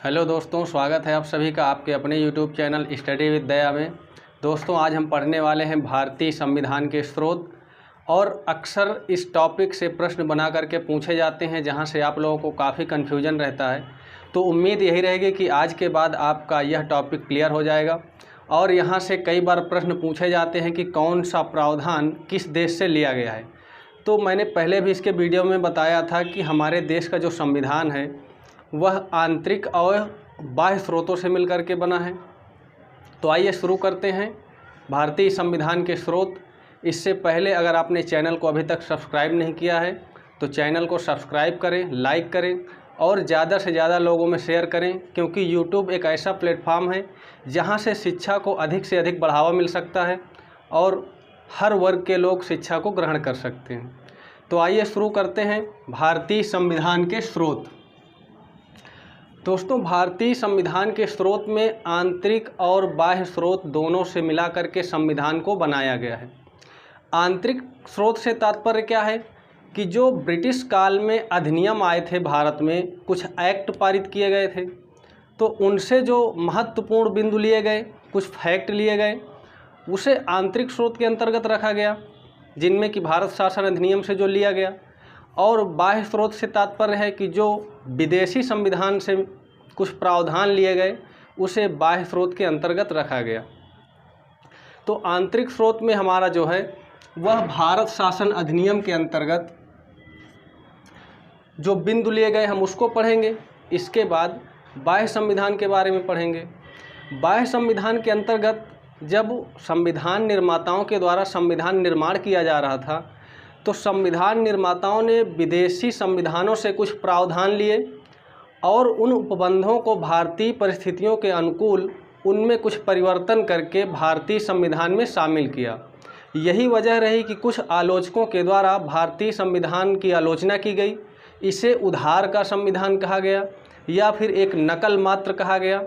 Hello दोस्तों, स्वागत है आप सभी का आपके अपने यूट्यूब चैनल स्टडी विद दया में। दोस्तों, आज हम पढ़ने वाले हैं भारतीय संविधान के स्रोत। और अक्सर इस टॉपिक से प्रश्न बना करके पूछे जाते हैं, जहां से आप लोगों को काफ़ी कन्फ्यूजन रहता है। तो उम्मीद यही रहेगी कि आज के बाद आपका यह टॉपिक क्लियर हो जाएगा। और यहाँ से कई बार प्रश्न पूछे जाते हैं कि कौन सा प्रावधान किस देश से लिया गया है। तो मैंने पहले भी इसके वीडियो में बताया था कि हमारे देश का जो संविधान है वह आंतरिक और बाह्य स्रोतों से मिलकर के बना है। तो आइए शुरू करते हैं भारतीय संविधान के स्रोत। इससे पहले अगर आपने चैनल को अभी तक सब्सक्राइब नहीं किया है तो चैनल को सब्सक्राइब करें, लाइक करें और ज़्यादा से ज़्यादा लोगों में शेयर करें, क्योंकि यूट्यूब एक ऐसा प्लेटफॉर्म है जहां से शिक्षा को अधिक से अधिक बढ़ावा मिल सकता है और हर वर्ग के लोग शिक्षा को ग्रहण कर सकते हैं। तो आइए शुरू करते हैं भारतीय संविधान के स्रोत। दोस्तों, भारतीय संविधान के स्रोत में आंतरिक और बाह्य स्रोत दोनों से मिला करके संविधान को बनाया गया है। आंतरिक स्रोत से तात्पर्य क्या है कि जो ब्रिटिश काल में अधिनियम आए थे भारत में, कुछ एक्ट पारित किए गए थे, तो उनसे जो महत्वपूर्ण बिंदु लिए गए, कुछ फैक्ट लिए गए, उसे आंतरिक स्रोत के अंतर्गत रखा गया, जिनमें कि भारत शासन अधिनियम से जो लिया गया। और बाह्य स्रोत से तात्पर्य है कि जो विदेशी संविधान से कुछ प्रावधान लिए गए, उसे बाह्य स्रोत के अंतर्गत रखा गया। तो आंतरिक स्रोत में हमारा जो है वह भारत शासन अधिनियम के अंतर्गत जो बिंदु लिए गए हम उसको पढ़ेंगे। इसके बाद बाह्य संविधान के बारे में पढ़ेंगे। बाह्य संविधान के अंतर्गत जब संविधान निर्माताओं के द्वारा संविधान निर्माण किया जा रहा था, तो संविधान निर्माताओं ने विदेशी संविधानों से कुछ प्रावधान लिए और उन उपबंधों को भारतीय परिस्थितियों के अनुकूल उनमें कुछ परिवर्तन करके भारतीय संविधान में शामिल किया। यही वजह रही कि कुछ आलोचकों के द्वारा भारतीय संविधान की आलोचना की गई। इसे उधार का संविधान कहा गया या फिर एक नकल मात्र कहा गया।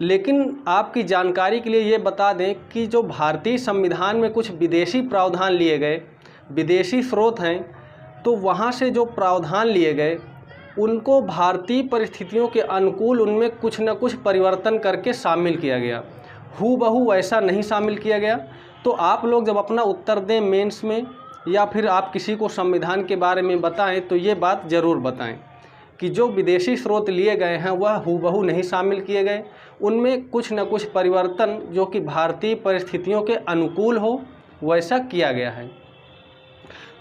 लेकिन आपकी जानकारी के लिए ये बता दें कि जो भारतीय संविधान में कुछ विदेशी प्रावधान लिए गए, विदेशी स्रोत हैं, तो वहाँ से जो प्रावधान लिए गए उनको भारतीय परिस्थितियों के अनुकूल उनमें कुछ न कुछ परिवर्तन करके शामिल किया गया। हूबहू वैसा नहीं शामिल किया गया। तो आप लोग जब अपना उत्तर दें मेंस में या फिर आप किसी को संविधान के बारे में बताएं, तो ये बात ज़रूर बताएं कि जो विदेशी स्रोत लिए गए हैं वह हूबहू नहीं शामिल किए गए, उनमें कुछ न कुछ परिवर्तन जो कि भारतीय परिस्थितियों के अनुकूल हो वैसा किया गया है।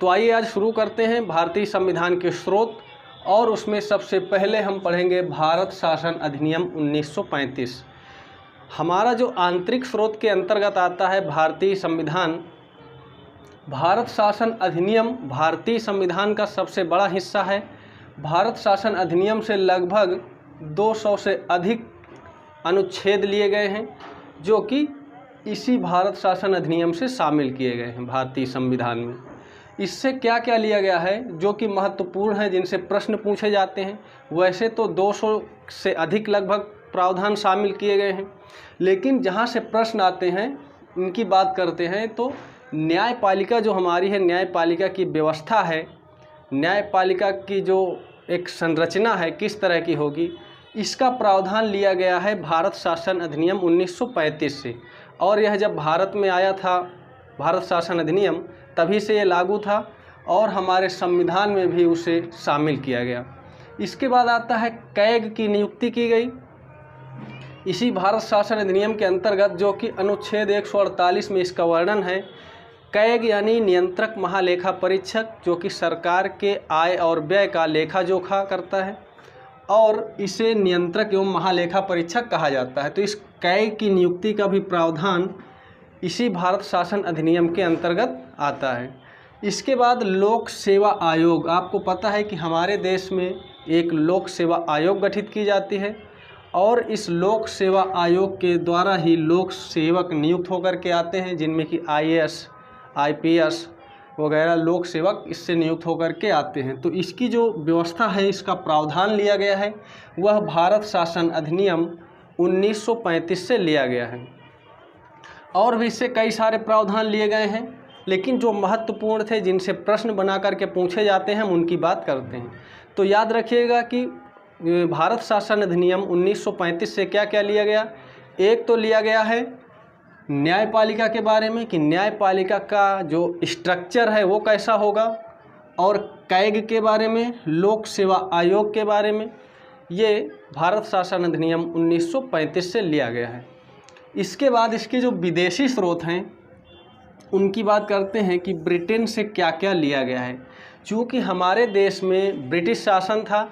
तो आइए आज शुरू करते हैं भारतीय संविधान के स्रोत। और उसमें सबसे पहले हम पढ़ेंगे भारत शासन अधिनियम 1935। हमारा जो आंतरिक स्रोत के अंतर्गत आता है भारतीय संविधान, भारत शासन अधिनियम भारतीय संविधान का सबसे बड़ा हिस्सा है। भारत शासन अधिनियम से लगभग 200 से अधिक अनुच्छेद लिए गए हैं, जो कि इसी भारत शासन अधिनियम से शामिल किए गए हैं भारतीय संविधान में। इससे क्या क्या लिया गया है जो कि महत्वपूर्ण है, जिनसे प्रश्न पूछे जाते हैं। वैसे तो 200 से अधिक लगभग प्रावधान शामिल किए गए हैं, लेकिन जहां से प्रश्न आते हैं इनकी बात करते हैं। तो न्यायपालिका जो हमारी है, न्यायपालिका की व्यवस्था है, न्यायपालिका की जो एक संरचना है किस तरह की होगी, इसका प्रावधान लिया गया है भारत शासन अधिनियम 1935 से। और यह जब भारत में आया था भारत शासन अधिनियम, तभी से ये लागू था और हमारे संविधान में भी उसे शामिल किया गया। इसके बाद आता है कैग की नियुक्ति की गई इसी भारत शासन अधिनियम के अंतर्गत, जो कि अनुच्छेद 148 में इसका वर्णन है। कैग यानी नियंत्रक महालेखा परीक्षक, जो कि सरकार के आय और व्यय का लेखा जोखा करता है और इसे नियंत्रक एवं महालेखा परीक्षक कहा जाता है। तो इस कैग की नियुक्ति का भी प्रावधान इसी भारत शासन अधिनियम के अंतर्गत आता है। इसके बाद लोक सेवा आयोग, आपको पता है कि हमारे देश में एक लोक सेवा आयोग गठित की जाती है और इस लोक सेवा आयोग के द्वारा ही लोक सेवक नियुक्त होकर के आते हैं, जिनमें कि IAS, IPS वगैरह लोक सेवक इससे नियुक्त होकर के आते हैं। तो इसकी जो व्यवस्था है, इसका प्रावधान लिया गया है, वह भारत शासन अधिनियम 1935 से लिया गया है। और भी इससे कई सारे प्रावधान लिए गए हैं, लेकिन जो महत्वपूर्ण थे, जिनसे प्रश्न बना करके पूछे जाते हैं, हम उनकी बात करते हैं। तो याद रखिएगा कि भारत शासन अधिनियम 1935 से क्या क्या लिया गया? एक तो लिया गया है न्यायपालिका के बारे में कि न्यायपालिका का जो स्ट्रक्चर है वो कैसा होगा, और कैग के बारे में, लोक सेवा आयोग के बारे में। ये भारत शासन अधिनियम 1935 से लिया गया है। इसके बाद इसके जो विदेशी स्रोत हैं उनकी बात करते हैं कि ब्रिटेन से क्या क्या लिया गया है। चूँकि हमारे देश में ब्रिटिश शासन था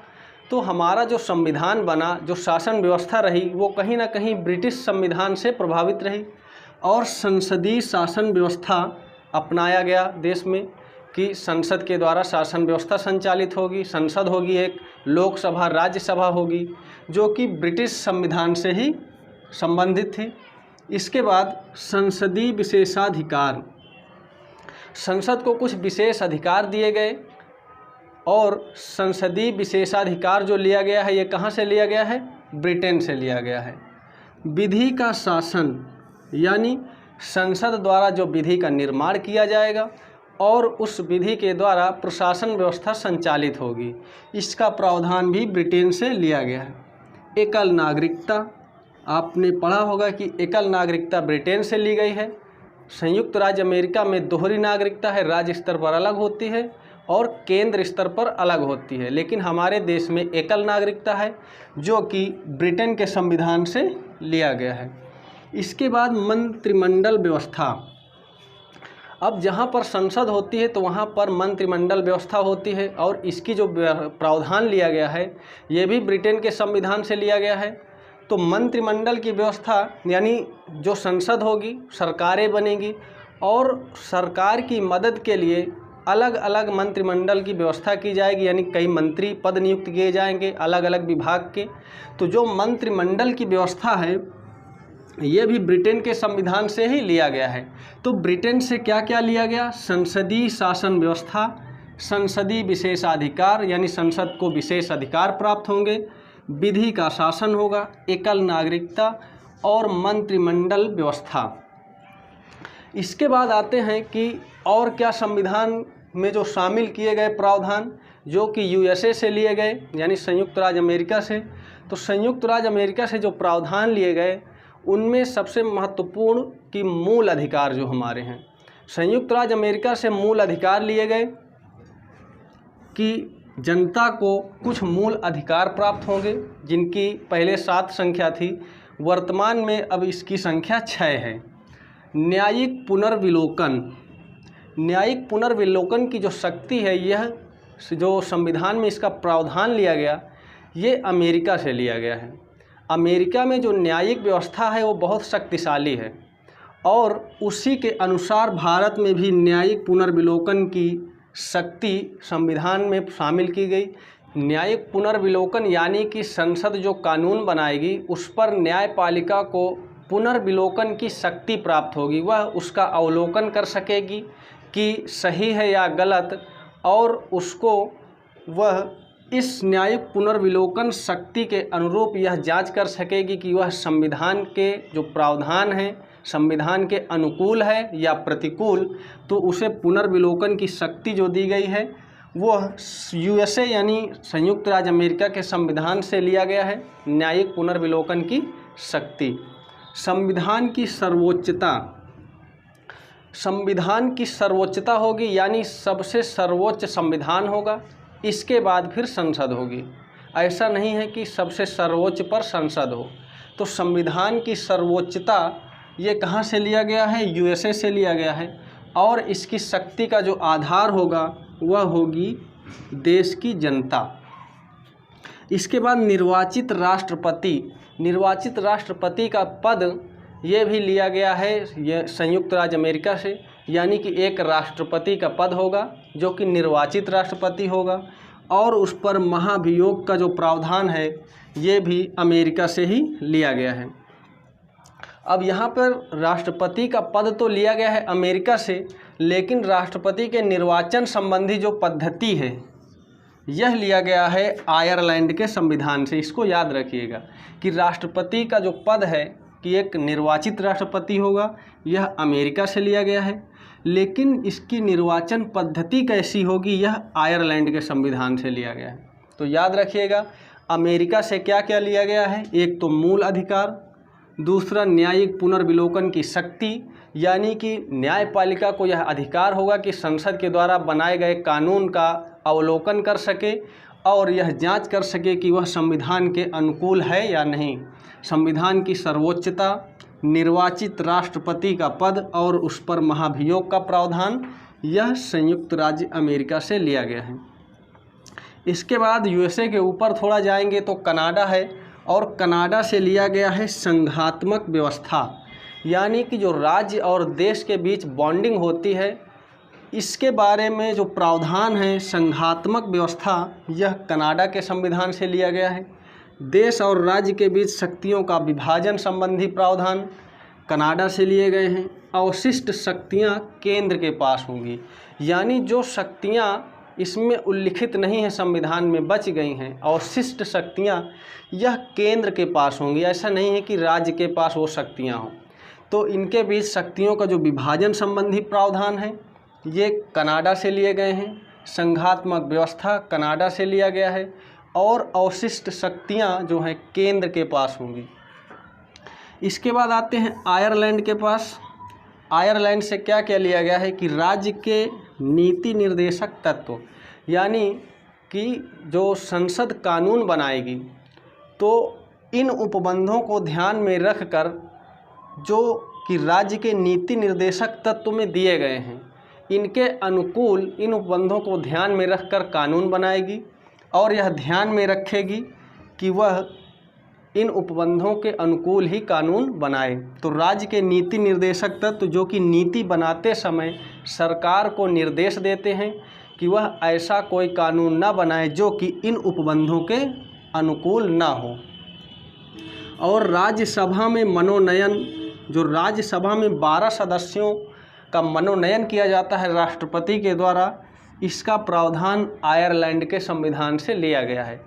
तो हमारा जो संविधान बना, जो शासन व्यवस्था रही, वो कहीं ना कहीं ब्रिटिश संविधान से प्रभावित रही, और संसदीय शासन व्यवस्था अपनाया गया देश में कि संसद के द्वारा शासन व्यवस्था संचालित होगी। संसद होगी एक, लोकसभा राज्यसभा होगी, जो कि ब्रिटिश संविधान से ही संबंधित थी। इसके बाद संसदीय विशेषाधिकार, संसद को कुछ विशेष अधिकार दिए गए, और संसदीय विशेषाधिकार जो लिया गया है ये कहाँ से लिया गया है? ब्रिटेन से लिया गया है। विधि का शासन, यानी संसद द्वारा जो विधि का निर्माण किया जाएगा और उस विधि के द्वारा प्रशासन व्यवस्था संचालित होगी, इसका प्रावधान भी ब्रिटेन से लिया गया है। एकल नागरिकता, आपने पढ़ा होगा कि एकल नागरिकता ब्रिटेन से ली गई है। संयुक्त राज्य अमेरिका में दोहरी नागरिकता है, राज्य स्तर पर अलग होती है और केंद्र स्तर पर अलग होती है, लेकिन हमारे देश में एकल नागरिकता है जो कि ब्रिटेन के संविधान से लिया गया है। इसके बाद मंत्रिमंडल व्यवस्था, अब जहाँ पर संसद होती है तो वहाँ पर मंत्रिमंडल व्यवस्था होती है, और इसकी जो प्रावधान लिया गया है ये भी ब्रिटेन के संविधान से लिया गया है। तो मंत्रिमंडल की व्यवस्था यानी जो संसद होगी, सरकारें बनेगी, और सरकार की मदद के लिए अलग अलग मंत्रिमंडल की व्यवस्था की जाएगी, यानी कई मंत्री पद नियुक्त किए जाएंगे अलग अलग विभाग के। तो जो मंत्रिमंडल की व्यवस्था है ये भी ब्रिटेन के संविधान से ही लिया गया है। तो ब्रिटेन से क्या क्या लिया गया? संसदीय शासन व्यवस्था, संसदीय विशेषाधिकार यानी संसद को विशेष अधिकार प्राप्त होंगे, विधि का शासन होगा, एकल नागरिकता और मंत्रिमंडल व्यवस्था। इसके बाद आते हैं कि और क्या संविधान में जो शामिल किए गए प्रावधान, जो कि यूएसए से लिए गए यानी संयुक्त राज्य अमेरिका से। तो संयुक्त राज्य अमेरिका से जो प्रावधान लिए गए उनमें सबसे महत्वपूर्ण कि मूल अधिकार जो हमारे हैं, संयुक्त राज्य अमेरिका से मूल अधिकार लिए गए कि जनता को कुछ मूल अधिकार प्राप्त होंगे, जिनकी पहले 7 संख्या थी, वर्तमान में अब इसकी संख्या 6 है। न्यायिक पुनर्विलोकन, न्यायिक पुनर्विलोकन की जो शक्ति है, यह जो संविधान में इसका प्रावधान लिया गया ये अमेरिका से लिया गया है। अमेरिका में जो न्यायिक व्यवस्था है वो बहुत शक्तिशाली है, और उसी के अनुसार भारत में भी न्यायिक पुनर्विलोकन की शक्ति संविधान में शामिल की गई। न्यायिक पुनर्विलोकन यानी कि संसद जो कानून बनाएगी उस पर न्यायपालिका को पुनर्विलोकन की शक्ति प्राप्त होगी, वह उसका अवलोकन कर सकेगी कि सही है या गलत, और उसको वह इस न्यायिक पुनर्विलोकन शक्ति के अनुरूप यह जांच कर सकेगी कि वह संविधान के जो प्रावधान हैं संविधान के अनुकूल है या प्रतिकूल। तो उसे पुनर्विलोकन की शक्ति जो दी गई है वह यूएसए यानी संयुक्त राज्य अमेरिका के संविधान से लिया गया है, न्यायिक पुनर्विलोकन की शक्ति। संविधान की सर्वोच्चता, संविधान की सर्वोच्चता होगी यानी सबसे सर्वोच्च संविधान होगा, इसके बाद फिर संसद होगी। ऐसा नहीं है कि सबसे सर्वोच्च पर संसद हो। तो संविधान की सर्वोच्चता ये कहाँ से लिया गया है? यूएसए से लिया गया है, और इसकी शक्ति का जो आधार होगा वह होगी देश की जनता। इसके बाद निर्वाचित राष्ट्रपति, निर्वाचित राष्ट्रपति का पद ये भी लिया गया है ये संयुक्त राज्य अमेरिका से, यानी कि एक राष्ट्रपति का पद होगा जो कि निर्वाचित राष्ट्रपति होगा, और उस पर महाभियोग का जो प्रावधान है ये भी अमेरिका से ही लिया गया है। अब यहाँ पर राष्ट्रपति का पद तो लिया गया है अमेरिका से, लेकिन राष्ट्रपति के निर्वाचन संबंधी जो पद्धति है यह लिया गया है आयरलैंड के संविधान से। इसको याद रखिएगा कि राष्ट्रपति का जो पद है कि एक निर्वाचित राष्ट्रपति होगा, यह अमेरिका से लिया गया है, लेकिन इसकी निर्वाचन पद्धति कैसी होगी यह आयरलैंड के संविधान से लिया गया है। तो याद रखिएगा अमेरिका से क्या क्या लिया गया है? एक तो मूल अधिकार, दूसरा न्यायिक पुनर्विलोकन की शक्ति, यानी कि न्यायपालिका को यह अधिकार होगा कि संसद के द्वारा बनाए गए कानून का अवलोकन कर सके और यह जांच कर सके कि वह संविधान के अनुकूल है या नहीं। संविधान की सर्वोच्चता, निर्वाचित राष्ट्रपति का पद और उस पर महाभियोग का प्रावधान, यह संयुक्त राज्य अमेरिका से लिया गया है। इसके बाद यूएसए के ऊपर थोड़ा जाएंगे तो कनाडा है, और कनाडा से लिया गया है संघात्मक व्यवस्था, यानी कि जो राज्य और देश के बीच बॉन्डिंग होती है, इसके बारे में जो प्रावधान है संघात्मक व्यवस्था, यह कनाडा के संविधान से लिया गया है। देश और राज्य के बीच शक्तियों का विभाजन संबंधी प्रावधान कनाडा से लिए गए हैं। अवशिष्ट शक्तियां केंद्र के पास होंगी, यानी जो शक्तियां इसमें उल्लिखित नहीं है संविधान में बच गई हैं, अवशिष्ट शक्तियां यह केंद्र के पास होंगी। ऐसा नहीं है कि राज्य के पास वो शक्तियां हों। तो इनके बीच शक्तियों का जो विभाजन संबंधी प्रावधान है ये कनाडा से लिए गए हैं। संघात्मक व्यवस्था कनाडा से लिया गया है, और अवशिष्ट शक्तियां जो हैं केंद्र के पास होंगी। इसके बाद आते हैं आयरलैंड के पास। आयरलैंड से क्या क्या लिया गया है कि राज्य के नीति निर्देशक तत्व, यानी कि जो संसद कानून बनाएगी तो इन उपबंधों को ध्यान में रखकर जो कि राज्य के नीति निर्देशक तत्व में दिए गए हैं, इनके अनुकूल इन उपबंधों को ध्यान में रखकर कानून बनाएगी, और यह ध्यान में रखेगी कि वह इन उपबंधों के अनुकूल ही कानून बनाए। तो राज्य के नीति निर्देशक तत्व जो कि नीति बनाते समय सरकार को निर्देश देते हैं कि वह ऐसा कोई कानून ना बनाए जो कि इन उपबंधों के अनुकूल ना हो। और राज्यसभा में मनोनयन, जो राज्यसभा में 12 सदस्यों का मनोनयन किया जाता है राष्ट्रपति के द्वारा, इसका प्रावधान आयरलैंड के संविधान से लिया गया है।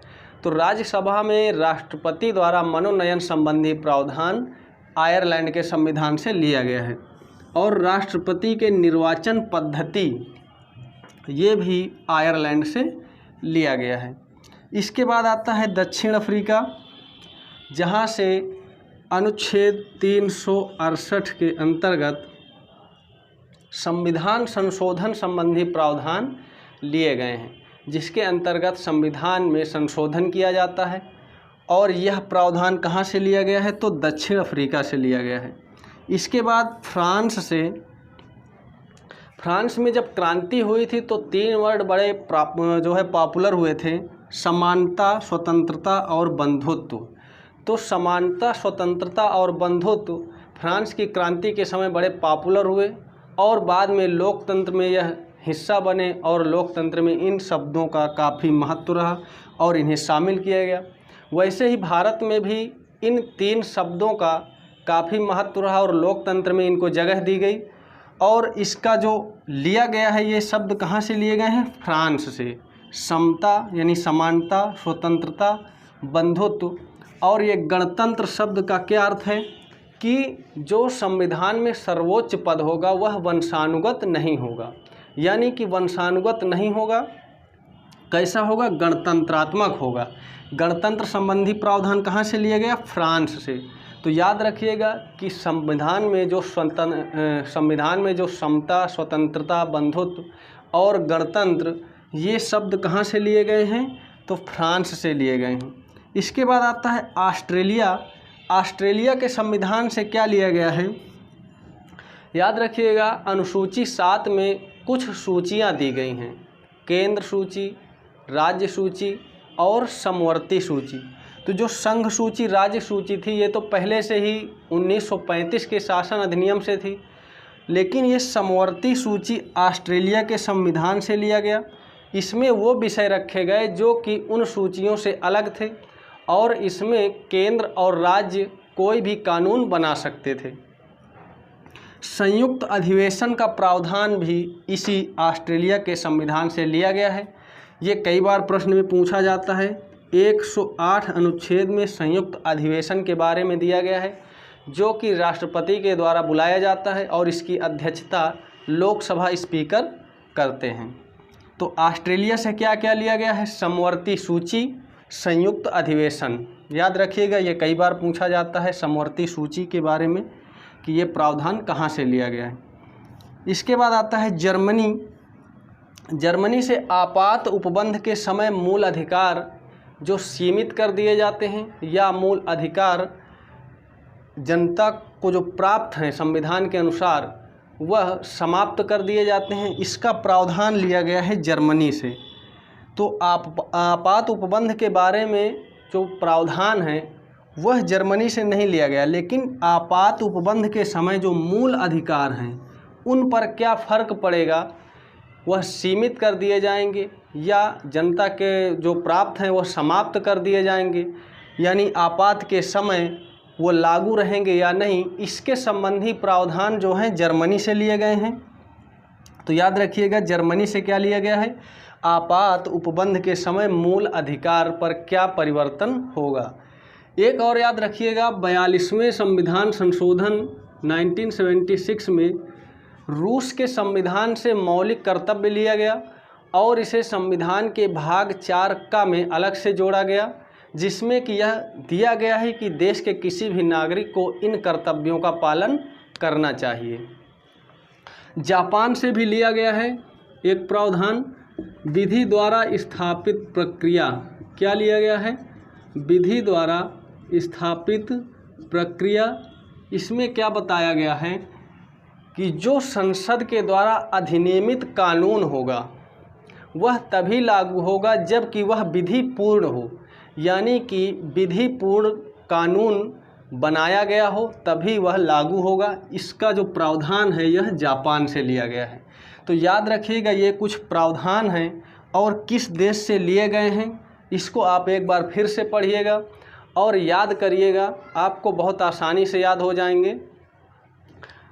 तो राज्यसभा में राष्ट्रपति द्वारा मनोनयन संबंधी प्रावधान आयरलैंड के संविधान से लिया गया है। और राष्ट्रपति के निर्वाचन पद्धति ये भी आयरलैंड से लिया गया है। इसके बाद आता है दक्षिण अफ्रीका, जहाँ से अनुच्छेद 368 के अंतर्गत संविधान संशोधन संबंधी प्रावधान लिए गए हैं, जिसके अंतर्गत संविधान में संशोधन किया जाता है। और यह प्रावधान कहाँ से लिया गया है? तो दक्षिण अफ्रीका से लिया गया है। इसके बाद फ्रांस में जब क्रांति हुई थी तो 3 वर्ड बड़े पॉपुलर हुए थे, समानता, स्वतंत्रता और बंधुत्व। तो समानता, स्वतंत्रता और बंधुत्व फ्रांस की क्रांति के समय बड़े पॉपुलर हुए, और बाद में लोकतंत्र में यह हिस्सा बने, और लोकतंत्र में इन शब्दों का काफ़ी महत्व रहा और इन्हें शामिल किया गया। वैसे ही भारत में भी इन 3 शब्दों का काफ़ी महत्व रहा और लोकतंत्र में इनको जगह दी गई। और इसका जो लिया गया है, ये शब्द कहाँ से लिए गए हैं? फ्रांस से। समता यानी समानता, स्वतंत्रता, बंधुत्व। और ये गणतंत्र शब्द का क्या अर्थ है कि जो संविधान में सर्वोच्च पद होगा वह वंशानुगत नहीं होगा, यानी कि वंशानुगत नहीं होगा, कैसा होगा? गणतंत्रात्मक होगा। गणतंत्र संबंधी प्रावधान कहाँ से लिया गया? फ्रांस से। तो याद रखिएगा कि संविधान में जो समता, स्वतंत्रता, बंधुत्व और गणतंत्र, ये शब्द कहाँ से लिए गए हैं? तो फ्रांस से लिए गए हैं। इसके बाद आता है ऑस्ट्रेलिया। ऑस्ट्रेलिया के संविधान से क्या लिया गया है? याद रखिएगा, अनुसूची 7 में कुछ सूचियां दी गई हैं, केंद्र सूची, राज्य सूची और समवर्ती सूची। तो जो संघ सूची, राज्य सूची थी, ये तो पहले से ही 1935 के शासन अधिनियम से थी, लेकिन ये समवर्ती सूची ऑस्ट्रेलिया के संविधान से लिया गया। इसमें वो विषय रखे गए जो कि उन सूचियों से अलग थे, और इसमें केंद्र और राज्य कोई भी कानून बना सकते थे। संयुक्त अधिवेशन का प्रावधान भी इसी ऑस्ट्रेलिया के संविधान से लिया गया है। ये कई बार प्रश्न में पूछा जाता है। 108 अनुच्छेद में संयुक्त अधिवेशन के बारे में दिया गया है, जो कि राष्ट्रपति के द्वारा बुलाया जाता है और इसकी अध्यक्षता लोकसभा स्पीकर करते हैं। तो ऑस्ट्रेलिया से क्या क्या लिया गया है? समवर्ती सूची, संयुक्त अधिवेशन, याद रखिएगा ये कई बार पूछा जाता है समवर्ती सूची के बारे में कि ये प्रावधान कहाँ से लिया गया है। इसके बाद आता है जर्मनी। जर्मनी से आपात उपबंध के समय मूल अधिकार जो सीमित कर दिए जाते हैं या मूल अधिकार जनता को जो प्राप्त हैं संविधान के अनुसार वह समाप्त कर दिए जाते हैं, इसका प्रावधान लिया गया है जर्मनी से। तो आपात उपबंध के बारे में जो प्रावधान है वह जर्मनी से नहीं लिया गया, लेकिन आपात उपबंध के समय जो मूल अधिकार हैं उन पर क्या फ़र्क पड़ेगा, वह सीमित कर दिए जाएंगे या जनता के जो प्राप्त हैं वह समाप्त कर दिए जाएंगे, यानी आपात के समय वो लागू रहेंगे या नहीं, इसके संबंधी प्रावधान जो हैं जर्मनी से लिए गए हैं। तो याद रखिएगा जर्मनी से क्या लिया गया है, आपात उपबंध के समय मूल अधिकार पर क्या परिवर्तन होगा। एक और याद रखिएगा 42वें संविधान संशोधन 1976 में रूस के संविधान से मौलिक कर्तव्य लिया गया और इसे संविधान के भाग 4 का में अलग से जोड़ा गया, जिसमें कि यह दिया गया है कि देश के किसी भी नागरिक को इन कर्तव्यों का पालन करना चाहिए। जापान से भी लिया गया है एक प्रावधान, विधि द्वारा स्थापित प्रक्रिया। क्या लिया गया है, विधि द्वारा स्थापित प्रक्रिया। इसमें क्या बताया गया है कि जो संसद के द्वारा अधिनियमित कानून होगा वह तभी लागू होगा जबकि वह विधि पूर्ण हो, यानी कि विधि पूर्ण कानून बनाया गया हो तभी वह लागू होगा। इसका जो प्रावधान है यह जापान से लिया गया है। तो याद रखिएगा ये कुछ प्रावधान हैं और किस देश से लिए गए हैं इसको आप एक बार फिर से पढ़िएगा और याद करिएगा, आपको बहुत आसानी से याद हो जाएंगे।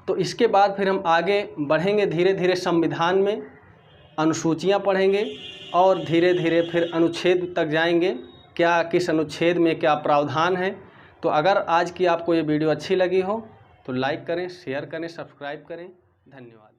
तो इसके बाद फिर हम आगे बढ़ेंगे, धीरे धीरे संविधान में अनुसूचियाँ पढ़ेंगे और धीरे धीरे फिर अनुच्छेद तक जाएंगे, क्या किस अनुच्छेद में क्या प्रावधान है। तो अगर आज की आपको ये वीडियो अच्छी लगी हो तो लाइक करें, शेयर करें, सब्सक्राइब करें। धन्यवाद।